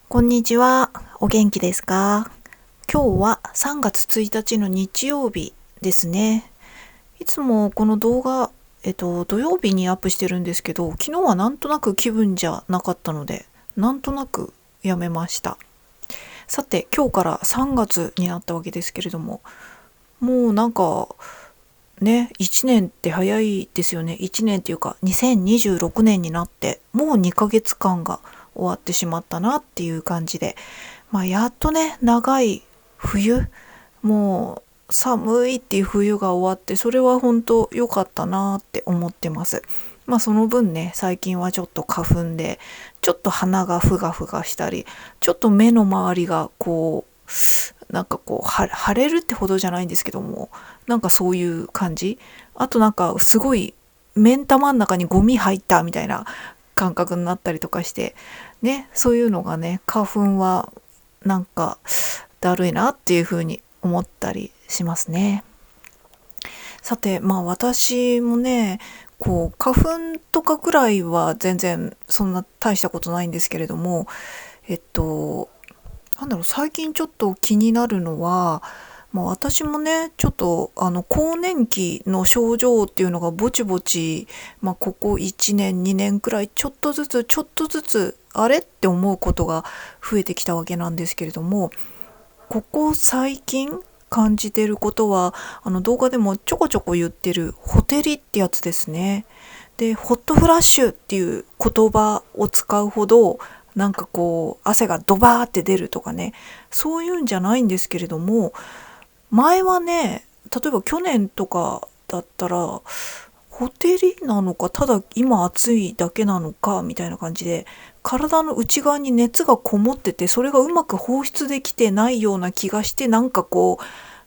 こんにちは。お元気ですか？今日は3月1日の日曜日ですね。いつもこの動画、土曜日にアップしてるんですけど、昨日はなんとなく気分じゃなかったので、なんとなくやめました。さて、今日から3月になったわけですけれども、もうなんかね、1年って早いですよね。1年っていうか、2026年になって、もう2ヶ月間が終わってしまったなっていう感じで、やっとね、長い冬、もう寒いっていう冬が終わって、それは本当良かったなって思ってます。その分ね、最近はちょっと花粉で、ちょっと鼻がふがふがしたり、ちょっと目の周りが腫れるってほどじゃないんですけども、なんかそういう感じ。あとなんかすごい目ん玉の中にゴミ入ったみたいな感覚になったりとかして、ね、そういうのがね、花粉はなんかだるいなっていう風に思ったりしますね。さて、私もね、花粉とかぐらいは全然そんな大したことないんですけれども、えっと、最近ちょっと気になるのは、私もね、ちょっと更年期の症状っていうのがぼちぼち、ここ1年2年くらいちょっとずつあれって思うことが増えてきたわけなんですけれども、ここ最近感じてることは、動画でもちょこちょこ言ってるホテリってやつですね。で、ホットフラッシュっていう言葉を使うほど、なんか汗がドバーって出るとかね、そういうんじゃないんですけれども、前はね、例えば去年とかだったら、ホテリなのか、ただ今暑いだけなのか、みたいな感じで、体の内側に熱がこもってて、それがうまく放出できてないような気がして、ム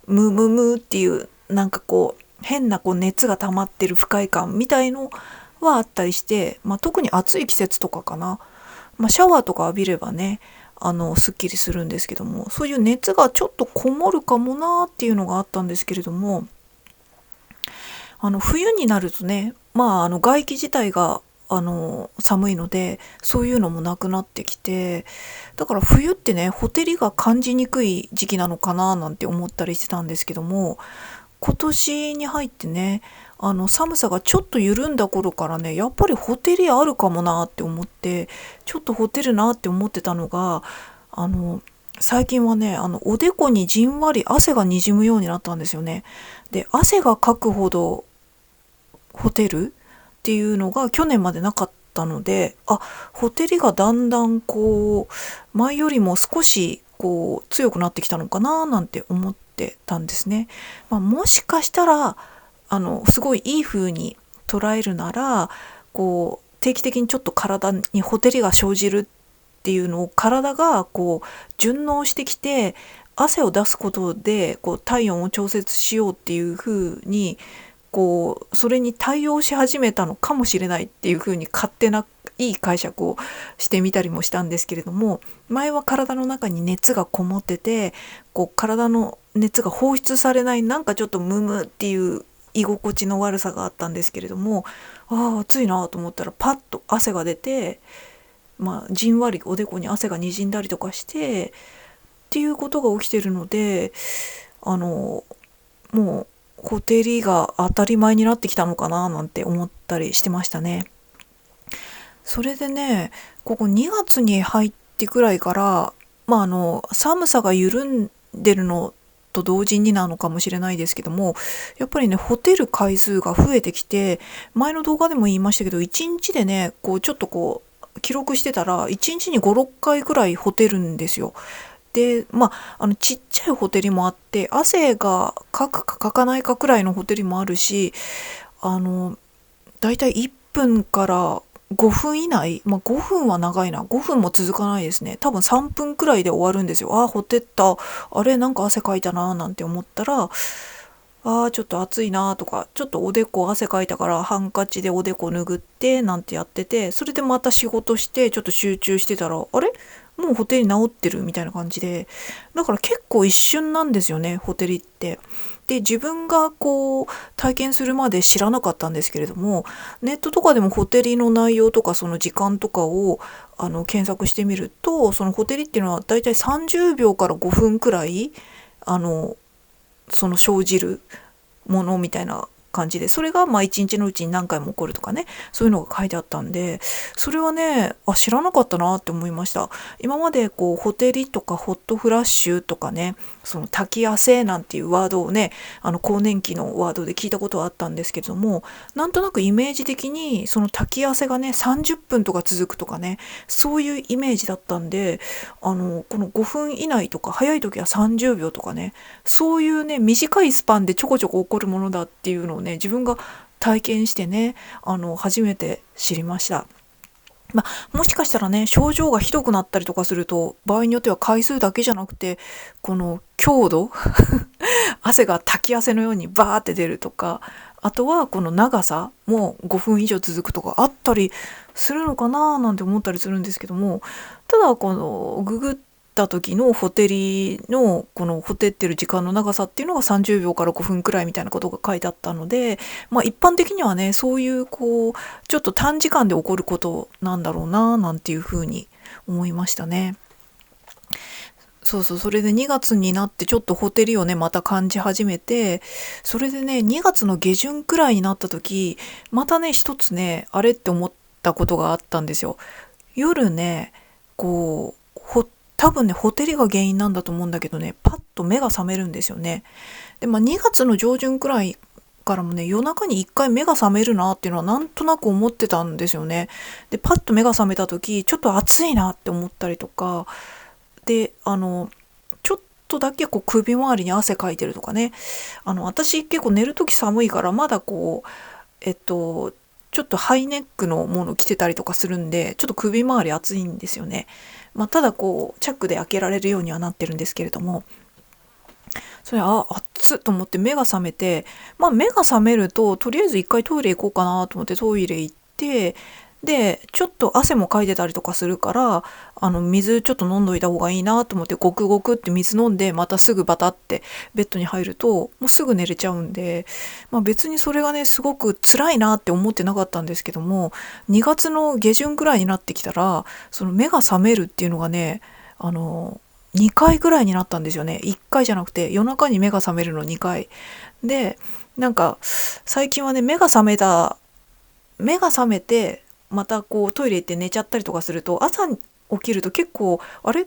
ムムっていう、変な熱が溜まってる不快感みたいのはあったりして、特に暑い季節とかかな。シャワーとか浴びればね、すっきりするんですけども、そういう熱がちょっとこもるかもなーっていうのがあったんですけれども、冬になるとね、外気自体が寒いので、そういうのもなくなってきて、だから冬ってね、ほてりが感じにくい時期なのかななんて思ったりしてたんですけども、今年に入ってね、寒さがちょっと緩んだ頃からね、やっぱりほてりあるかもなって思って、ちょっとほてるなって思ってたのが、あの最近はね、おでこにじんわり汗がにじむようになったんですよね。で、汗がかくほどホテルっていうのが去年までなかったので、ホテリがだんだん前よりも少し強くなってきたのかななんて思ってたんですね。もしかしたらすごいいい風に捉えるなら、定期的にちょっと体にほてりが生じるっていうのを体が順応してきて、汗を出すことで体温を調節しようっていう風にそれに対応し始めたのかもしれないっていう風に勝手ないい解釈をしてみたりもしたんですけれども、前は体の中に熱がこもってて、体の熱が放出されない、なんかちょっとムムっていう居心地の悪さがあったんですけれども、暑いなと思ったらパッと汗が出て、じんわりおでこに汗がにじんだりとかしてっていうことが起きてるので、もうほてりが当たり前になってきたのかななんて思ったりしてましたね。それでね、ここ2月に入ってくらいから、寒さが緩んでるのと同時になのかもしれないですけども、やっぱりね、ホテる回数が増えてきて、前の動画でも言いましたけど、1日でね、ちょっと記録してたら、1日に5、6回くらいホテるんですよ。で、ちっちゃいほてりもあって、汗がかくかかかないかくらいのほてりもあるし、だいたい1分から5分以内、5分は長いな。5分も続かないですね。多分3分くらいで終わるんですよ。ほてった。あれ、なんか汗かいたな、なんて思ったら、ちょっと暑いなとか、ちょっとおでこ汗かいたからハンカチでおでこ拭ってなんてやってて、それでまた仕事してちょっと集中してたら、あれもうほてり治ってるみたいな感じで、だから結構一瞬なんですよね、ほてりって。で自分がこう体験するまで知らなかったんですけれども、ネットとかでもホテリの内容とかその時間とかを検索してみると、そのホテリっていうのはだいたい30秒から5分くらいあのその生じるものみたいな感じで、それがまあ1日のうちに何回も起こるとかね、そういうのが書いてあったんで、それはね、知らなかったなって思いました。今までこうホテリとかホットフラッシュとかね、その滝汗なんていうワードをね、更年期のワードで聞いたことはあったんですけれども、なんとなくイメージ的にその滝汗がね30分とか続くとかね、そういうイメージだったんで、この5分以内とか早い時は30秒とかね、そういうね短いスパンでちょこちょこ起こるものだっていうのをね、自分が体験してね、初めて知りました。もしかしたらね、症状がひどくなったりとかすると、場合によっては回数だけじゃなくて、この強度汗が滝汗のようにバーって出るとか、あとはこの長さも5分以上続くとかあったりするのかななんて思ったりするんですけども、ただこのググった時のホテリのこのホテってる時間の長さっていうのが30秒から5分くらいみたいなことが書いてあったので、一般的にはね、そういうこうちょっと短時間で起こることなんだろうななんていうふうに思いましたね。そうそう、それで2月になってちょっとホテルをねまた感じ始めて、それでね2月の下旬くらいになった時、またね一つねあれって思ったことがあったんですよ。夜ね、こう多分ねホテルが原因なんだと思うんだけどね、パッと目が覚めるんですよね。で2月の上旬くらいからもね、夜中に一回目が覚めるなっていうのはなんとなく思ってたんですよね。でパッと目が覚めた時、ちょっと暑いなって思ったりとかで、ちょっとだけこう首周りに汗かいてるとかね、私結構寝る時寒いからまだこうちょっとハイネックのもの着てたりとかするんで、ちょっと首周り暑いんですよね。ただこうチャックで開けられるようにはなってるんですけれども、それ暑っと思って目が覚めて、目が覚めるととりあえず一回トイレ行こうかなと思ってトイレ行って、でちょっと汗もかいてたりとかするから、水ちょっと飲んどいた方がいいなと思ってゴクゴクって水飲んで、またすぐバタってベッドに入るともうすぐ寝れちゃうんで、別にそれがねすごく辛いなって思ってなかったんですけども、2月の下旬くらいになってきたら、その目が覚めるっていうのがね、2回ぐらいになったんですよね。1回じゃなくて夜中に目が覚めるの2回で、なんか最近はね目が覚めてまたこうトイレ行って寝ちゃったりとかすると、朝起きると結構あれ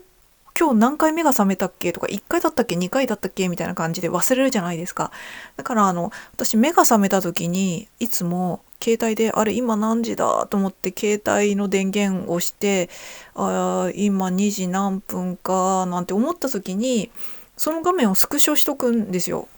今日何回目が覚めたっけとか、1回だったっけ2回だったっけみたいな感じで忘れるじゃないですか。だから私目が覚めた時にいつも携帯であれ今何時だと思って携帯の電源を押して、今2時何分かなんて思った時にその画面をスクショしとくんですよ。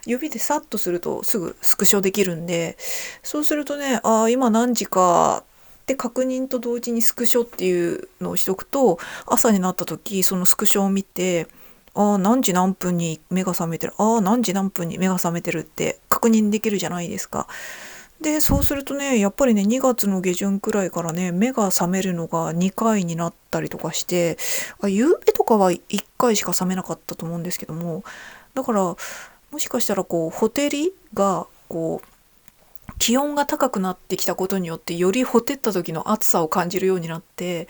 指でサッとするとすぐスクショできるんで、そうするとね、今何時かって確認と同時にスクショっていうのをしとくと、朝になった時そのスクショを見て、何時何分に目が覚めてる、何時何分に目が覚めてるって確認できるじゃないですか。でそうするとね、やっぱりね2月の下旬くらいからね目が覚めるのが2回になったりとかして、夕べとかは1回しか覚めなかったと思うんですけども、だからもしかしたらこうホテリがこう気温が高くなってきたことによってよりほてった時の暑さを感じるようになって、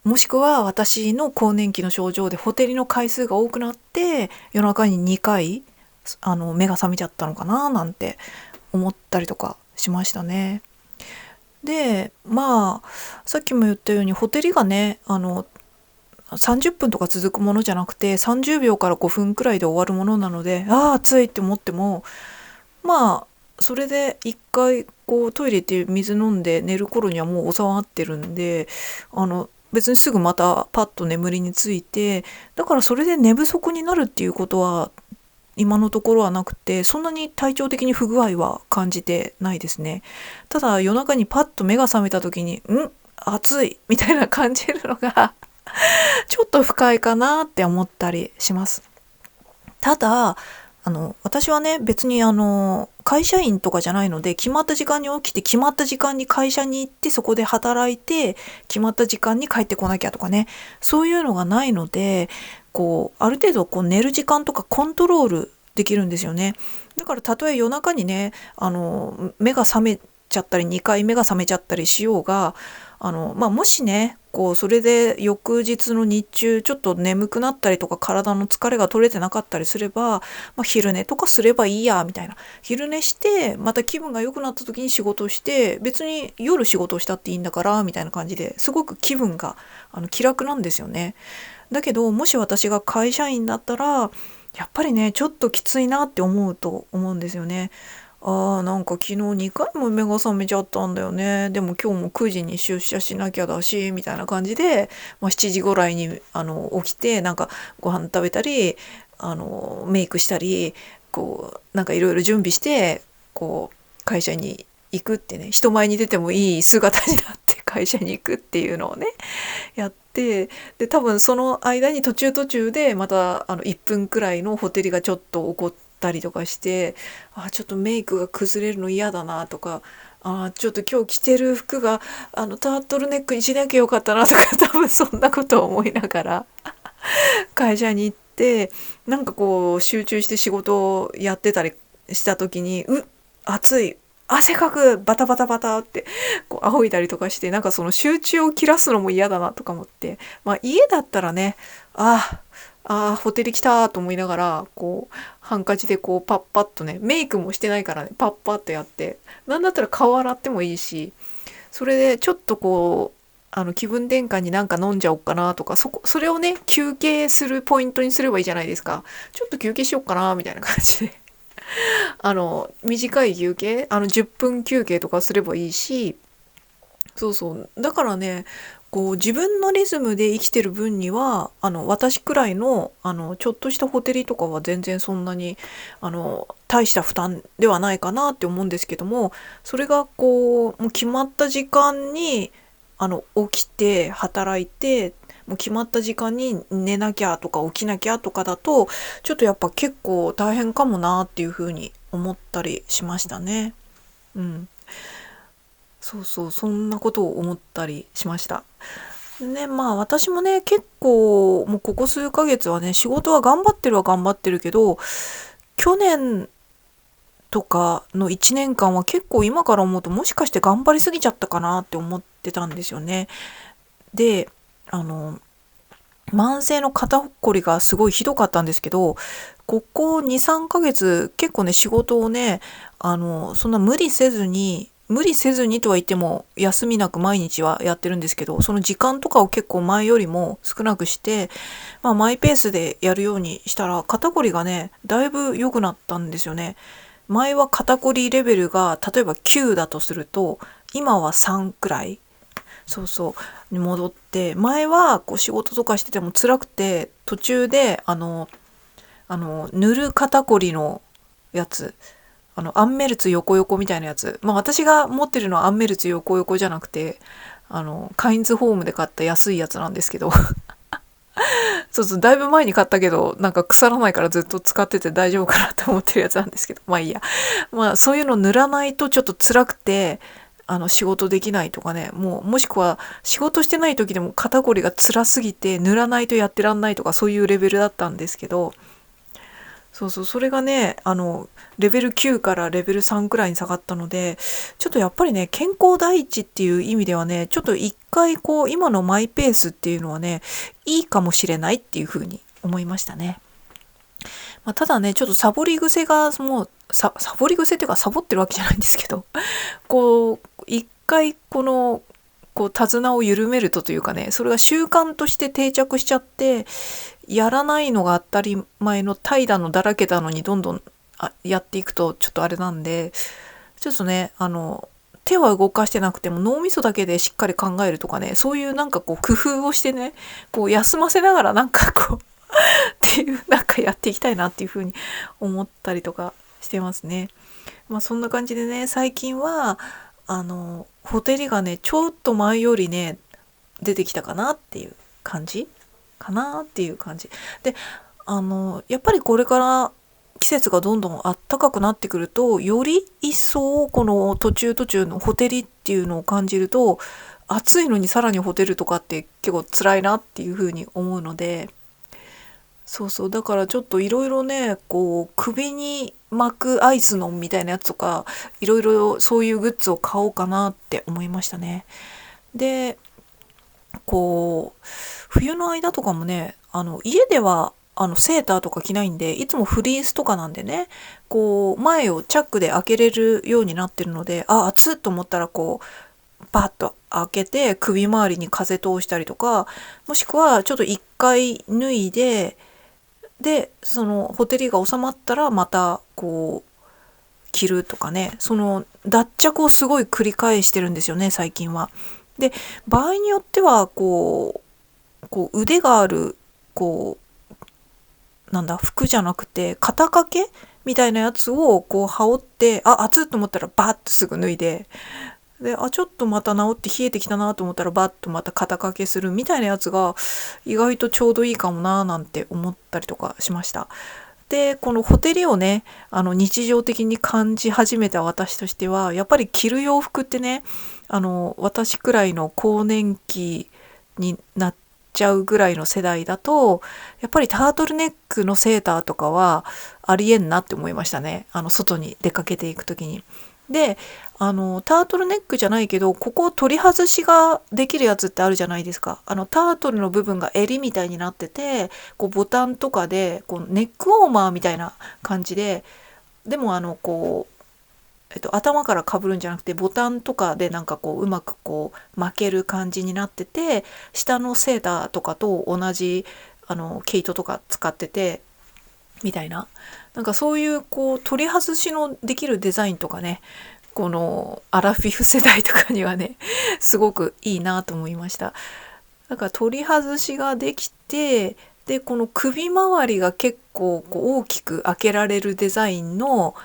もしくは私の更年期の症状でほてりの回数が多くなって夜中に2回目が覚めちゃったのかななんて思ったりとかしましたね。でさっきも言ったようにホテリがね30分とか続くものじゃなくて30秒から5分くらいで終わるものなので、暑いって思ってもそれで一回こうトイレ行って水飲んで寝る頃にはもう収まってるんで、別にすぐまたパッと眠りについて、だからそれで寝不足になるっていうことは今のところはなくて、そんなに体調的に不具合は感じてないですね。ただ夜中にパッと目が覚めた時に暑いみたいな感じるのがちょっと不快かなって思ったりします。ただ私はね別に会社員とかじゃないので、決まった時間に起きて決まった時間に会社に行ってそこで働いて決まった時間に帰ってこなきゃとかね、そういうのがないので、ある程度寝る時間とかコントロールできるんですよね。だからたとえ夜中にね目が覚めちゃったり2回目が覚めちゃったりしようがもしねそれで翌日の日中ちょっと眠くなったりとか体の疲れが取れてなかったりすれば、昼寝とかすればいいやみたいな、昼寝してまた気分が良くなった時に仕事をして別に夜仕事をしたっていいんだからみたいな感じですごく気分が気楽なんですよね。だけどもし私が会社員だったらやっぱりねちょっときついなって思うと思うんですよね。なんか昨日2回も目が覚めちゃったんだよね。でも今日も9時に出社しなきゃだし、みたいな感じで、7時ぐらいに起きて、なんかご飯食べたり、メイクしたり、なんかいろいろ準備して、会社に行くってね、人前に出てもいい姿になって会社に行くっていうのをね、やって、で、多分その間に途中でまた1分くらいのホテルがちょっと起こったりとかして、ちょっとメイクが崩れるの嫌だなとか、ちょっと今日着てる服がタートルネックにしなきゃよかったなとか多分そんなことを思いながら会社に行って、なんか集中して仕事をやってたりした時に暑い、汗かく、バタバタバタって仰いだりとかして、なんかその集中を切らすのも嫌だなとか思って、家だったらね、ホテル来たと思いながらハンカチでパッパッとね、メイクもしてないからね、パッパッとやって、なんだったら顔洗ってもいいし、それでちょっと気分転換になんか飲んじゃおうかなとか、それをね休憩するポイントにすればいいじゃないですか。ちょっと休憩しようかなみたいな感じで短い休憩10分休憩とかすればいいし、そうそうだからね自分のリズムで生きてる分には私くらいのちょっとしたホテルとかは全然そんなに大した負担ではないかなって思うんですけども、それがもう決まった時間に起きて働いて、もう決まった時間に寝なきゃとか起きなきゃとかだとちょっとやっぱ結構大変かもなっていうふうに思ったりしましたね。うん。そうそう、そんなことを思ったりしました。ね、私もね、結構もうここ数ヶ月はね、仕事は頑張ってるは頑張ってるけど、去年とかの1年間は結構今から思うともしかして頑張りすぎちゃったかなって思ってたんですよね。で、慢性の肩こりがすごいひどかったんですけど、ここ2、3ヶ月結構ね仕事をね、そんな無理せずにとは言っても休みなく毎日はやってるんですけど、その時間とかを結構前よりも少なくして、マイペースでやるようにしたら肩こりがね、だいぶ良くなったんですよね。前は肩こりレベルが例えば9だとすると、今は3くらい。そうそうに戻って、前は仕事とかしてても辛くて途中で塗る肩こりのやつ、アンメルツ横横みたいなやつ、私が持ってるのはアンメルツ横横じゃなくてカインズホームで買った安いやつなんですけどそうそう、だいぶ前に買ったけどなんか腐らないからずっと使ってて大丈夫かなと思ってるやつなんですけど、いいや。そういうの塗らないとちょっと辛くて仕事できないとかね、もしくは仕事してない時でも肩こりが辛すぎて塗らないとやってらんないとか、そういうレベルだったんですけど、そうそう、それがねレベル9からレベル3くらいに下がったので、ちょっとやっぱりね健康第一っていう意味ではね、ちょっと一回今のマイペースっていうのはねいいかもしれないっていうふうに思いましたね。ただねちょっとサボり癖がもうサボり癖っていうかサボってるわけじゃないんですけど一回手綱を緩めるというかね、それが習慣として定着しちゃって、やらないのが当たり前の怠惰のだらけたのにどんどんやっていくとちょっとあれなんで、ちょっとね手は動かしてなくても脳みそだけでしっかり考えるとかね、そういうなんか工夫をしてね、休ませながらなんかっていうなんかやっていきたいなっていうふうに思ったりとかしてますね。そんな感じでね、最近はホテルがねちょっと前よりね出てきたかなっていう感じで、やっぱりこれから季節がどんどん暖かくなってくると、より一層この途中のホテルっていうのを感じると、暑いのにさらにホテルとかって結構辛いなっていうふうに思うので、そうそう。だからちょっといろいろね、こう、首に巻くアイスのみたいなやつとか、いろいろそういうグッズを買おうかなって思いましたね。で、こう、冬の間とかもね、家では、セーターとか着ないんで、いつもフリースとかなんでね、こう、前をチャックで開けれるようになってるので、あ、暑っと思ったらこう、パッと開けて首周りに風通したりとか、もしくはちょっと一回脱いで、でそのほてりが収まったらまたこう着るとかね、その脱着をすごい繰り返してるんですよね最近は。で場合によってはこう腕があるこうなんだ服じゃなくて肩掛けみたいなやつをこう羽織って、あ、暑っと思ったらバッとすぐ脱いで、で、あ、ちょっとまた治って冷えてきたなと思ったらバッとまた肩掛けするみたいなやつが意外とちょうどいいかもななんて思ったりとかしました。で、このほてりをね、日常的に感じ始めた私としては、やっぱり着る洋服ってね、私くらいの更年期になっちゃうぐらいの世代だと、やっぱりタートルネックのセーターとかはありえんなって思いましたね。外に出かけていくときに。で、タートルネックじゃないけど、ここ取り外しができるやつってあるじゃないですか。タートルの部分が襟みたいになってて、こうボタンとかで、こうネックウォーマーみたいな感じで、でもこう、頭からかぶるんじゃなくてボタンとかでなんかこううまくこう巻ける感じになってて、下のセーターとかと同じ毛糸とか使っててみたいな、なんかそういうこう取り外しのできるデザインとかね、このアラフィフ世代とかにはねすごくいいなと思いました。だから取り外しができて、でこの首周りが結構こう大きく開けられるデザインの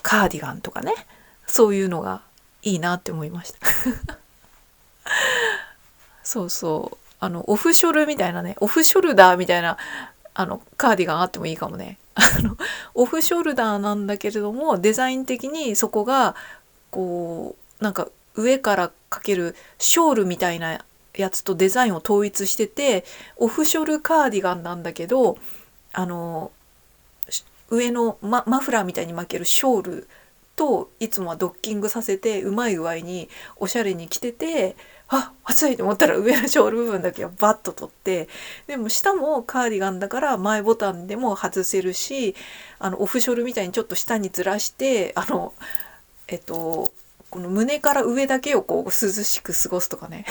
カーディガンとかね、そういうのがいいなって思いましたそうそう、オフショルみたいなね、オフショルダーみたいなカーディガンあってもいいかもね。オフショルダーなんだけれども、デザイン的にそこがこうなんか上からかけるショールみたいなやつとデザインを統一してて、オフショルカーディガンなんだけど、あの上のマフラーみたいに巻けるショールといつもはドッキングさせてうまい具合におしゃれに着てて、あ、暑いと思ったら上のショール部分だけはバッと取って、でも下もカーディガンだから前ボタンでも外せるし、オフショルみたいにちょっと下にずらして、この胸から上だけをこう涼しく過ごすとかね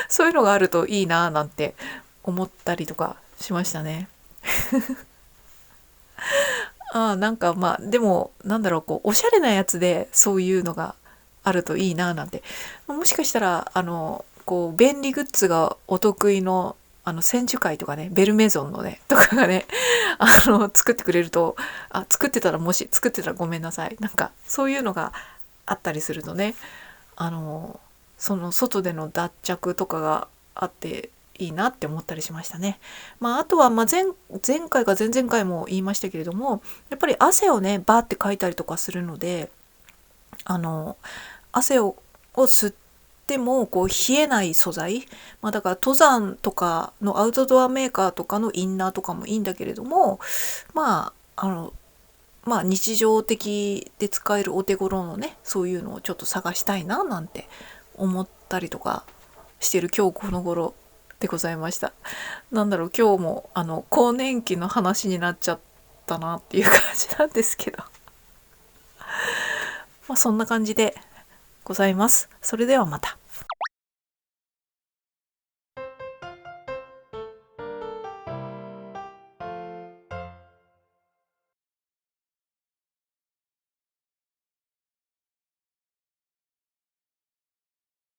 そういうのがあるといいななんて思ったりとかしましたね。なんかまあでもなんだろう、こうおしゃれなやつでそういうのがあるといいななんて、もしかしたらこう便利グッズがお得意の千手会とかね、ベルメゾンのねとかがね作ってくれると、作ってたら、もし作ってたらごめんなさい、なんかそういうのがあったりするとね、その外での脱着とかがあっていいなって思ったりしましたね。あとは前回か前々回も言いましたけれども、やっぱり汗をねバーってかいたりとかするので、汗を吸ってもこう冷えない素材、だから登山とかのアウトドアメーカーとかのインナーとかもいいんだけれども、日常的で使えるお手頃のね、そういうのをちょっと探したいななんて思ったりとかしてる今日この頃でございました。なんだろう、今日も更年期の話になっちゃったなっていう感じなんですけどそんな感じでございます。それではまた。